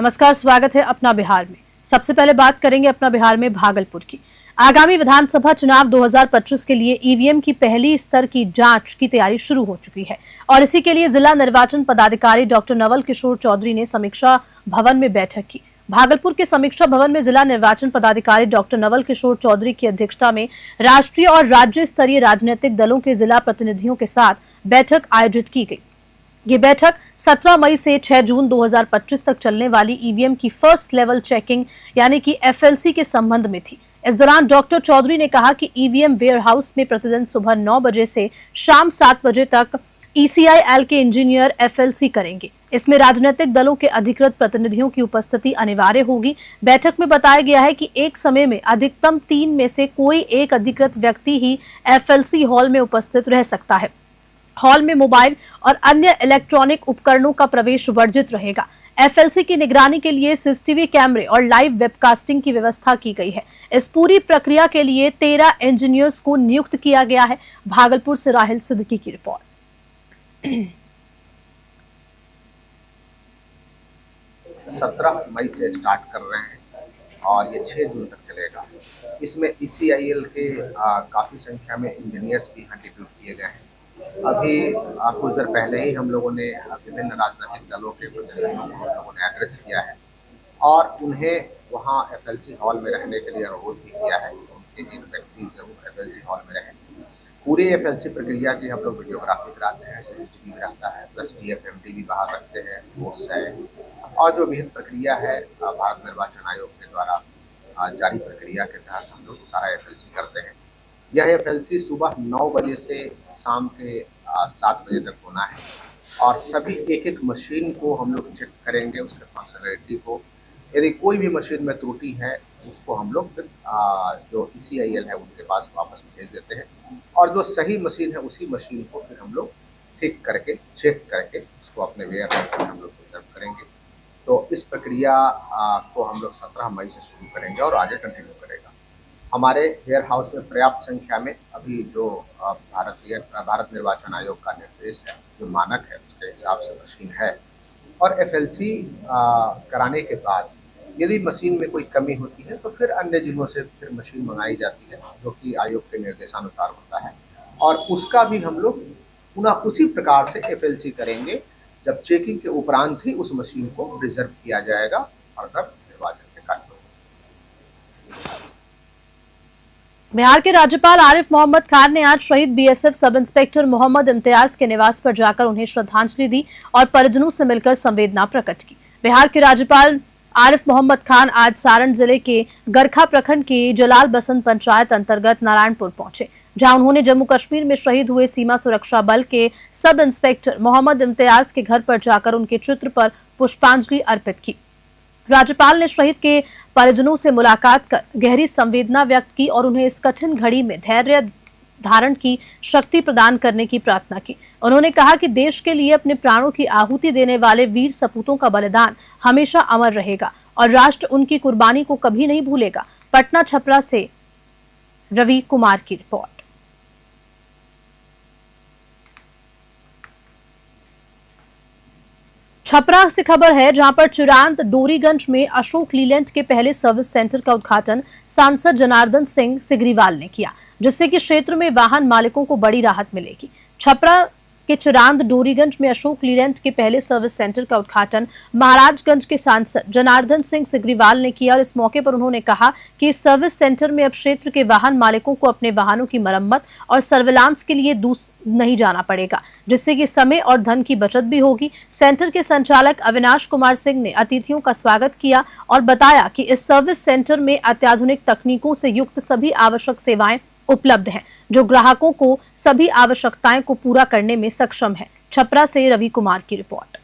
नमस्कार, स्वागत है अपना बिहार में। सबसे पहले बात करेंगे अपना बिहार में भागलपुर की। आगामी विधानसभा चुनाव 2025 के लिए ईवीएम की पहली स्तर की जांच की तैयारी शुरू हो चुकी है और इसी के लिए जिला निर्वाचन पदाधिकारी डॉक्टर नवल किशोर चौधरी ने समीक्षा भवन में बैठक की। भागलपुर के समीक्षा भवन में जिला निर्वाचन पदाधिकारी डॉक्टर नवल किशोर चौधरी की अध्यक्षता में राष्ट्रीय और राज्य स्तरीय राजनीतिक दलों के जिला प्रतिनिधियों के साथ बैठक आयोजित की गई। ये बैठक 17 मई से 6 जून 2025 तक चलने वाली ईवीएम की फर्स्ट लेवल चेकिंग यानी कि एफएलसी के संबंध में थी। इस दौरान डॉक्टर चौधरी ने कहा कि ईवीएम वेयरहाउस में प्रतिदिन सुबह 9 बजे से शाम 7 बजे तक ईसीआईएल के इंजीनियर एफएलसी करेंगे। इसमें राजनीतिक दलों के अधिकृत प्रतिनिधियों की उपस्थिति अनिवार्य होगी। बैठक में बताया गया है कि एक समय में अधिकतम 3 में से कोई एक अधिकृत व्यक्ति ही एफएलसी हॉल में उपस्थित रह सकता है। हॉल में मोबाइल और अन्य इलेक्ट्रॉनिक उपकरणों का प्रवेश वर्जित रहेगा। एफएलसी की निगरानी के लिए सीसीटीवी कैमरे और लाइव वेबकास्टिंग की व्यवस्था की गई है। इस पूरी प्रक्रिया के लिए 13 इंजीनियर्स को नियुक्त किया गया है। भागलपुर से राहिल सिद्दीकी की रिपोर्ट। 17 मई से स्टार्ट कर रहे हैं और ये 6 जून तक चलेगा। इसमें ईसीआईएल के काफ़ी संख्या में इंजीनियर्स भी यहाँ डिप्यूट किए गए हैं। अभी कुछ देर पहले ही हम लोगों ने विभिन्न राजनीतिक दलों के प्रतिनिधियों को हम लोगों ने एड्रेस किया है और उन्हें वहाँ एफएलसी हॉल में रहने के लिए अनुरोध भी किया है। उनके एक व्यक्ति जरूर एफएलसी हॉल में रहें। पूरी एफएलसी प्रक्रिया की हम लोग वीडियोग्राफी कराते हैं, सीसीटीवी भी रहता है, प्लस डीएफएमडी भी बाहर रखते हैं, फोर्स है और जो विहित प्रक्रिया है भारत निर्वाचन आयोग के द्वारा जारी प्रक्रिया के तहत हम लोग सारा एफएलसी करते हैं। यह एफएलसी सुबह 9 बजे से शाम के 7 बजे तक होना है और सभी एक मशीन को हम लोग चेक करेंगे, उसके फंक्शनलिटी को। यदि कोई भी मशीन में त्रुटि है उसको हम लोग फिर जो ईसीआईएल है उनके पास वापस भेज देते हैं और जो सही मशीन है उसी मशीन को फिर हम लोग ठीक करके चेक करके उसको अपने वेयरहाउस में हम लोग रिजर्व करेंगे। तो इस प्रक्रिया को हम लोग 17 मई से शुरू करेंगे और आगे कंटिन्यू करेगा। हमारे वेयर हाउस में पर्याप्त संख्या में अभी जो भारत निर्वाचन आयोग का निर्देश है, जो मानक है उसके हिसाब से मशीन है और एफएलसी कराने के बाद यदि मशीन में कोई कमी होती है तो फिर अन्य जिलों से फिर मशीन मंगाई जाती है जो कि आयोग के निर्देशानुसार होता है और उसका भी हम लोग पुनः उसी प्रकार से एफएलसी करेंगे जब चेकिंग के उपरांत ही उस मशीन को रिजर्व किया जाएगा फर्दर निर्वाचन के कार्य। बिहार के राज्यपाल आरिफ मोहम्मद खान ने आज शहीद BSF sub inspector Mohammad Imtiaz के निवास पर जाकर उन्हें श्रद्धांजलि दी और परिजनों से मिलकर संवेदना प्रकट की। बिहार के राज्यपाल आरिफ मोहम्मद खान आज सारण जिले के गरखा प्रखंड के जलाल बसंत पंचायत अंतर्गत नारायणपुर पहुंचे, जहां उन्होंने जम्मू कश्मीर में शहीद हुए सीमा सुरक्षा बल के सब इंस्पेक्टर मोहम्मद इम्तियाज के घर पर जाकर उनके चित्र पर पुष्पांजलि अर्पित की। राज्यपाल ने शहीद के परिजनों से मुलाकात कर गहरी संवेदना व्यक्त की और उन्हें इस कठिन घड़ी में धैर्य धारण की शक्ति प्रदान करने की प्रार्थना की। उन्होंने कहा कि देश के लिए अपने प्राणों की आहुति देने वाले वीर सपूतों का बलिदान हमेशा अमर रहेगा और राष्ट्र उनकी कुर्बानी को कभी नहीं भूलेगा। पटना छपरा से रवि कुमार की रिपोर्ट। छपरा से खबर है, जहां पर चुरांत डोरीगंज में अशोक लीलैंड के पहले सर्विस सेंटर का उद्घाटन सांसद जनार्दन सिंह सिग्रीवाल ने किया, जिससे कि क्षेत्र में वाहन मालिकों को बड़ी राहत मिलेगी। छपरा के चुरांत डोरीगंज में अशोक लीलैंड के पहले सर्विस सेंटर का उद्घाटन महाराजगंज के सांसद जनार्दन सिंह सिग्रीवाल ने किया और इस मौके पर उन्होंने कहा कि इस सर्विस सेंटर में अब क्षेत्र के वाहन मालिकों को अपने वाहनों की मरम्मत और सर्विलांस के लिए दूर नहीं जाना पड़ेगा, जिससे कि समय और धन की बचत भी होगी। सेंटर के संचालक अविनाश कुमार सिंह ने अतिथियों का स्वागत किया और बताया कि इस सर्विस सेंटर में अत्याधुनिक तकनीकों से युक्त सभी आवश्यक सेवाएं उपलब्ध हैं, जो ग्राहकों को सभी आवश्यकताएं को पूरा करने में सक्षम है। छपरा से रवि कुमार की रिपोर्ट।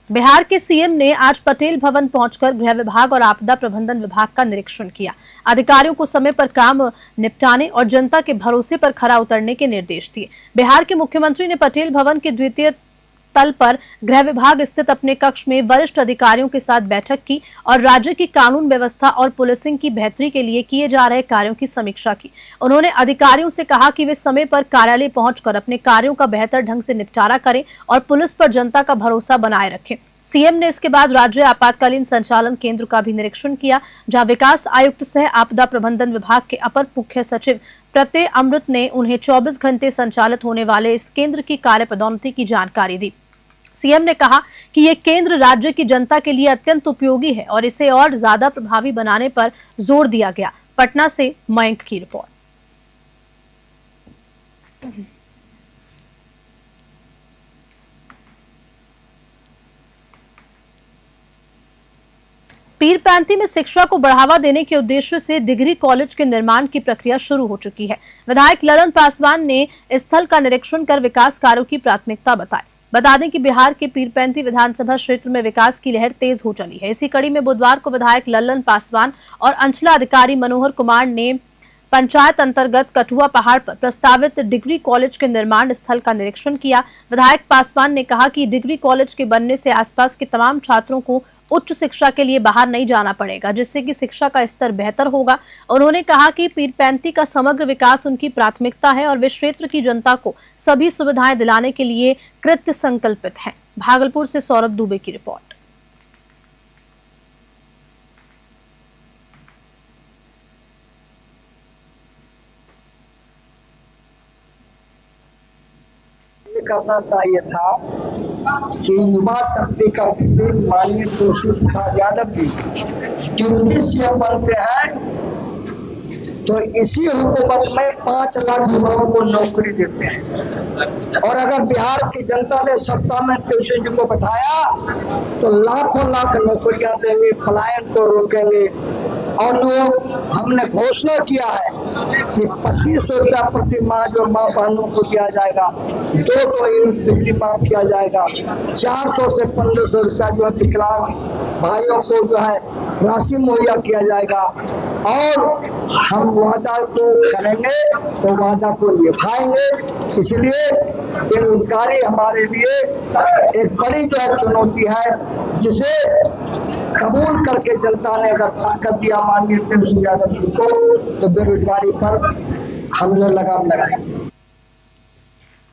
बिहार के सीएम ने आज पटेल भवन पहुंचकर गृह विभाग और आपदा प्रबंधन विभाग का निरीक्षण किया। अधिकारियों को समय पर काम निपटाने और जनता के भरोसे पर खरा उतरने के निर्देश दिए। बिहार के मुख्यमंत्री ने पटेल भवन के द्वितीय तल पर गृह विभाग स्थित अपने कक्ष में वरिष्ठ अधिकारियों के साथ बैठक की और राज्य की कानून व्यवस्था और पुलिसिंग की बेहतरी के लिए किए जा रहे कार्यों की समीक्षा की। उन्होंने अधिकारियों से कहा कि वे समय पर कार्यालय पहुंचकर अपने कार्यों का बेहतर ढंग से निपटारा करें और पुलिस पर जनता का भरोसा बनाए रखें। सीएम ने इसके बाद राज्य आपातकालीन संचालन केंद्र का भी निरीक्षण किया, जहां विकास आयुक्त सह आपदा प्रबंधन विभाग के अपर मुख्य सचिव प्रत्यय अमृत ने उन्हें 24 घंटे संचालित होने वाले इस केंद्र की कार्य पदोन्नति की जानकारी दी। सीएम ने कहा कि ये केंद्र राज्य की जनता के लिए अत्यंत उपयोगी है और इसे और ज्यादा प्रभावी बनाने पर जोर दिया गया। पटना से मयंक की रिपोर्ट। पीरपैंती में शिक्षा को बढ़ावा देने के उद्देश्य से डिग्री कॉलेज के निर्माण की प्रक्रिया शुरू हो चुकी है। विधायक ललन पासवान ने स्थल का निरीक्षण कर विकास कार्यों की प्राथमिकता बताई। बता दें कि बिहार के पीरपैंती विधानसभा क्षेत्र में विकास की लहर तेज हो चली है। इसी कड़ी में बुधवार को विधायक ललन पासवान और अंचलाधिकारी मनोहर कुमार ने पंचायत अंतर्गत कठुआ पहाड़ पर प्रस्तावित डिग्री कॉलेज के निर्माण स्थल का निरीक्षण किया। विधायक पासवान ने कहा कि डिग्री कॉलेज के बनने से आसपास के तमाम छात्रों को उच्च शिक्षा के लिए बाहर नहीं जाना पड़ेगा, जिससे कि शिक्षा का स्तर बेहतर होगा। उन्होंने कहा कि पीरपैंती का समग्र विकास उनकी प्राथमिकता है और वे क्षेत्र की जनता को सभी सुविधाएं दिलाने के लिए कृत संकल्पित हैं। भागलपुर से सौरभ दुबे की रिपोर्ट। करना चाहिए था कि युवा शक्ति का प्रतीक माननीय तुलसी प्रसाद यादव जी डिप्टी सीएम बनते हैं तो इसी हुकूमत में 5 लाख युवाओं को नौकरी देते हैं और अगर बिहार की जनता ने सत्ता में तुलसी जी को बैठाया तो लाखों लाख नौकरियां देंगे, पलायन को रोकेंगे। और जो हमने घोषणा किया है कि 2500 रुपया प्रति माह जो माँ बहनों को दिया जाएगा, 200 यूनिट बिजली माफ किया जाएगा, 400 से 1500 रुपया जो है विकलांग भाइयों को जो है राशि मुहैया किया जाएगा। और हम वादा को करेंगे तो वादा को निभाएंगे। इसलिए बेरोजगारी हमारे लिए एक बड़ी जो है चुनौती है, जिसे कबूल करके जनता ने अगर ताकत दिया माननीय तुलसी यादव जी को तो बेरोजगारी पर हम जो लगाम लगाएंगे।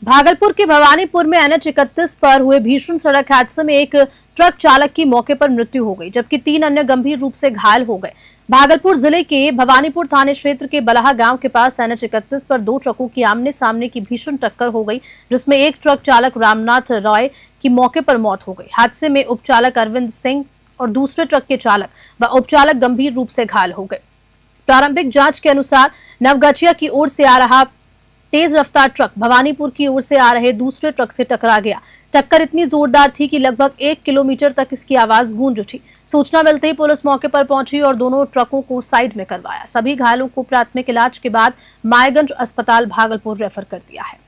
भागलपुर के भवानीपुर में NH-31 पर हुए भीषण सड़क हादसे में एक ट्रक चालक की मौके पर मृत्यु हो गई, जबकि 3 अन्य गंभीर रूप से घायल हो गए। भागलपुर जिले के भवानीपुर थाने क्षेत्र के बलाहा गांव के पास NH-31 पर 2 ट्रकों की आमने सामने की भीषण टक्कर हो गई, जिसमें एक ट्रक चालक रामनाथ रॉय की मौके पर मौत हो गई। हादसे में उपचालक अरविंद सिंह और दूसरे ट्रक के चालक व उपचालक गंभीर रूप से घायल हो गए। प्रारंभिक जांच के अनुसार नवगछिया की ओर से आ रहा तेज रफ्तार ट्रक भवानीपुर की ओर से आ रहे दूसरे ट्रक से टकरा गया। टक्कर इतनी जोरदार थी कि लगभग 1 किलोमीटर तक इसकी आवाज गूंज उठी। सूचना मिलते ही पुलिस मौके पर पहुंची और दोनों ट्रकों को साइड में करवाया। सभी घायलों को प्राथमिक इलाज के बाद मायगंज अस्पताल भागलपुर रेफर कर दिया है।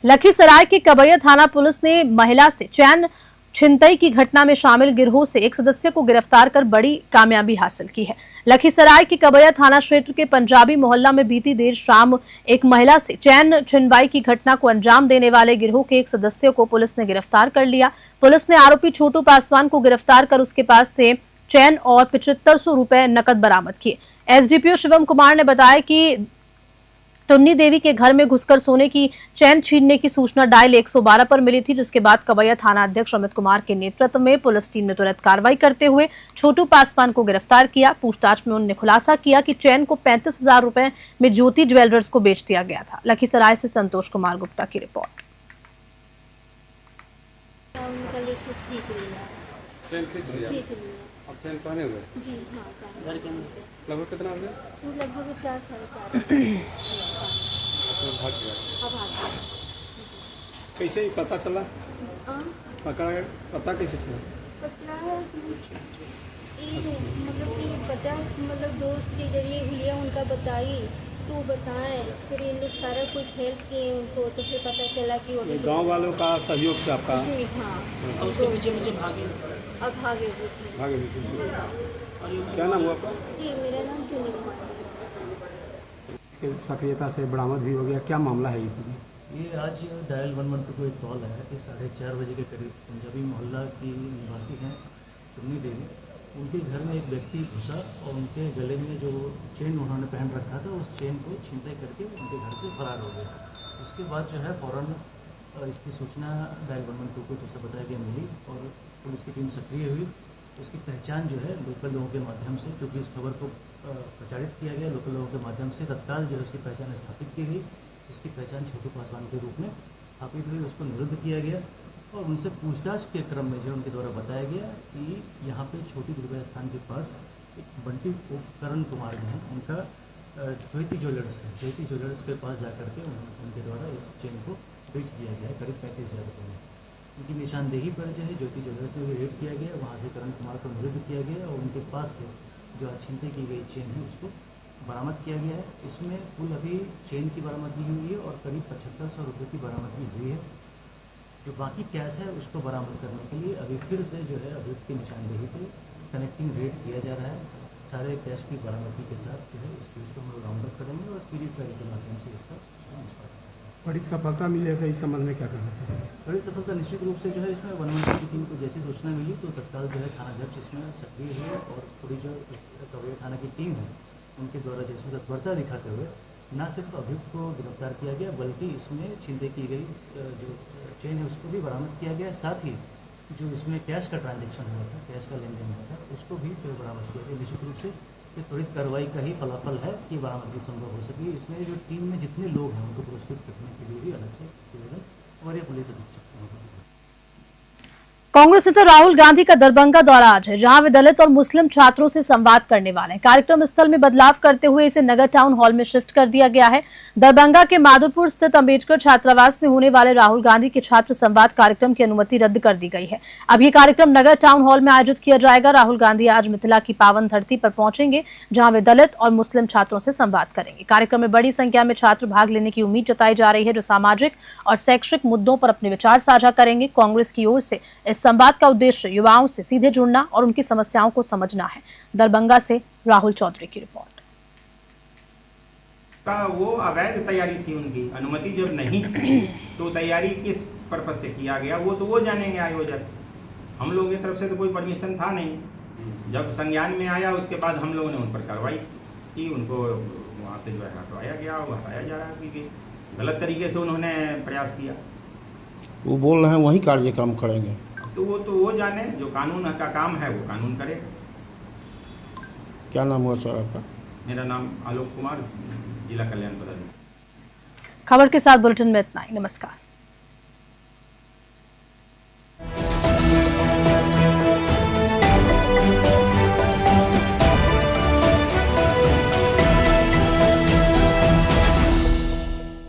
लखीसराय के कबैया थाना पुलिस ने महिला से चैन छिनतई की घटना में शामिल गिरोह से एक सदस्य को गिरफ्तार कर बड़ी कामयाबी हासिल की है। लखीसराय के कबैया थाना क्षेत्र के पंजाबी मोहल्ला में बीती देर शाम एक महिला से चैन छिनवाई की घटना को अंजाम देने वाले गिरोह के एक सदस्य को पुलिस ने गिरफ्तार कर लिया। पुलिस ने आरोपी छोटू पासवान को गिरफ्तार कर उसके पास से चैन और 7500 रुपए नकद बरामद किए। एसडीपीओ शिवम कुमार ने बताया कि टुन्नी देवी के घर में घुसकर सोने की चैन छीनने की सूचना डायल 112 पर मिली थी, जिसके बाद कबैया थाना अध्यक्ष अमित कुमार के नेतृत्व में पुलिस टीम ने तुरंत कार्रवाई करते हुए छोटू पासवान को गिरफ्तार किया। पूछताछ में उन्होंने खुलासा किया कि चैन को 35,000 रुपए में ज्योति ज्वेलर्स को बेच दिया गया था। लखीसराय से संतोष कुमार गुप्ता की रिपोर्ट। लगभग कितना हो गया? लगभग 4-4.5। कैसे ही पता चला? पता कैसे चला? पता है मतलब दोस्त के जरिए लिया, उनका बताई तो बताएं, फिर ये लोग सारा कुछ हेल्प किए उनको, तो फिर पता चला कि वो गांव वालों का सहयोग से आपका? जी हाँ। और उसके पीछे भागे? अब भागे भी। क्या नाम हुआ आपका? जी मेरा नाम टुन्नी कुमार। इसके सक्रियता से बरामद भी हो गया, क्या मामला है ये? ये आज डायल 112 को एक कॉल आया कि 4:30 बजे के करीब पंजाबी मोहल्ला की निवासी हैं चुन्नी देवी, उनके घर में एक व्यक्ति घुसा और उनके गले में जो चेन उन्होंने पहन रखा था उस चेन को छीनताई करके उनके घर से फरार हो गया। इसके बाद जो है फ़ौरन इसकी सूचना डायल 112 को जैसा बताया गया मिली और पुलिस की टीम सक्रिय हुई। उसकी पहचान जो है लोकल लोगों के माध्यम से, क्योंकि इस खबर को प्रचारित किया गया लोकल लोगों के माध्यम से, तत्काल जो है उसकी पहचान स्थापित की गई। इसकी पहचान छोटू पासवान के रूप में स्थापित हुई, उसको निरुद्ध किया गया और उनसे पूछताछ के क्रम में जो उनके द्वारा बताया गया कि यहाँ पे छोटी दुर्गा स्थान के पास एक बंटी करण कुमार जो है उनका ज्योति ज्वेलर्स के पास जा करके उनके द्वारा इस चेन को बेच दिया गया है करीब 35,000 रुपये में। उनकी निशानदेही पर जो है ज्योति ज्वेलर्स में भी रेड किया गया, वहाँ से करण कुमार को निरुद्ध किया गया और उनके पास से जो छीनते की गई चेन है उसको बरामद किया गया है। इसमें कुल अभी चेन की बरामदगी हुई है और करीब 7500 रुपये की बरामदगी हुई है। जो बाकी कैश है उसको बरामद करने के लिए अभी फिर से जो है अभियुक्त की निशानदेही पे कनेक्टिंग रेड किया जा रहा है। सारे कैश की बरामदगी के साथ जो है इस केस को हम लोग राउंड अप करेंगे और स्पीडी ट्रायल के माध्यम से इसका बड़ी सफलता मिली है, इस संबंध में क्या करना चाहिए? बड़ी सफलता निश्चित रूप से जो है इसमें 112 की टीम को जैसी सूचना मिली तो तत्काल जो है थानाध्यक्ष इसमें सक्रिय हुए और पूरी जो कवड़िया थाना की टीम है उनके द्वारा जिसमें तत्परता दिखाते हुए न सिर्फ अभियुक्त को गिरफ्तार किया गया बल्कि इसमें छीनते की गई जो चेन है उसको भी बरामद किया गया। साथ ही जो इसमें कैश का ट्रांजैक्शन हुआ था, कैश का लेन देन हुआ था, उसको भी फिर बरामद किया गया। निश्चित रूप से ये त्वरित कार्रवाई का ही फलाफल है कि बरामदगी संभव हो सकी। इसमें जो टीम में जितने लोग हैं उनको पुरस्कृत करने के लिए भी अलग से निवेदन वरीय पुलिस अधीक्षक। कांग्रेस नेता राहुल गांधी का दरभंगा दौरा आज है, जहां वे दलित और मुस्लिम छात्रों से संवाद करने वाले हैं। कार्यक्रम स्थल में बदलाव करते हुए इसे नगर टाउन हॉल में शिफ्ट कर दिया गया है। दरभंगा के माधुपुर स्थित अंबेडकर छात्रावास में होने वाले राहुल गांधी के छात्र संवाद कार्यक्रम की अनुमति रद्द कर दी गई है। अब ये कार्यक्रम नगर टाउन हॉल में आयोजित किया जाएगा। राहुल गांधी आज मिथिला की पावन धरती पर पहुंचेंगे, जहां वे दलित और मुस्लिम छात्रों से संवाद करेंगे। कार्यक्रम में बड़ी संख्या में छात्र भाग लेने की उम्मीद जताई जा रही है, जो सामाजिक और शैक्षिक मुद्दों पर अपने विचार साझा करेंगे। कांग्रेस की ओर से इस संवाद का उद्देश्य युवाओं से सीधे जुड़ना और उनकी समस्याओं को समझना है। दरभंगा से राहुल चौधरी की रिपोर्ट। वो अवैध तैयारी थी, उनकी अनुमति जब नहीं थी तो तैयारी किस पर्पज से किया गया वो जानेंगे आयोजक। हम लोगों की तरफ से तो कोई परमिशन था नहीं। जब संज्ञान में आया उसके बाद हम लोगों ने उन पर कार्रवाई की, उनको वहाँ से जो है हटवाया गया, वो हटाया जा रहा है क्योंकि गलत तरीके से उन्होंने प्रयास किया। वो बोल रहे हैं वही कार्यक्रम करेंगे, तो वो जाने, जो कानून का काम है वो कानून करे। क्या नाम हुआ सर आपका? मेरा नाम आलोक कुमार, जिला कल्याण पदाधिकारी। खबर के साथ बुलेटिन में इतना ही। नमस्कार।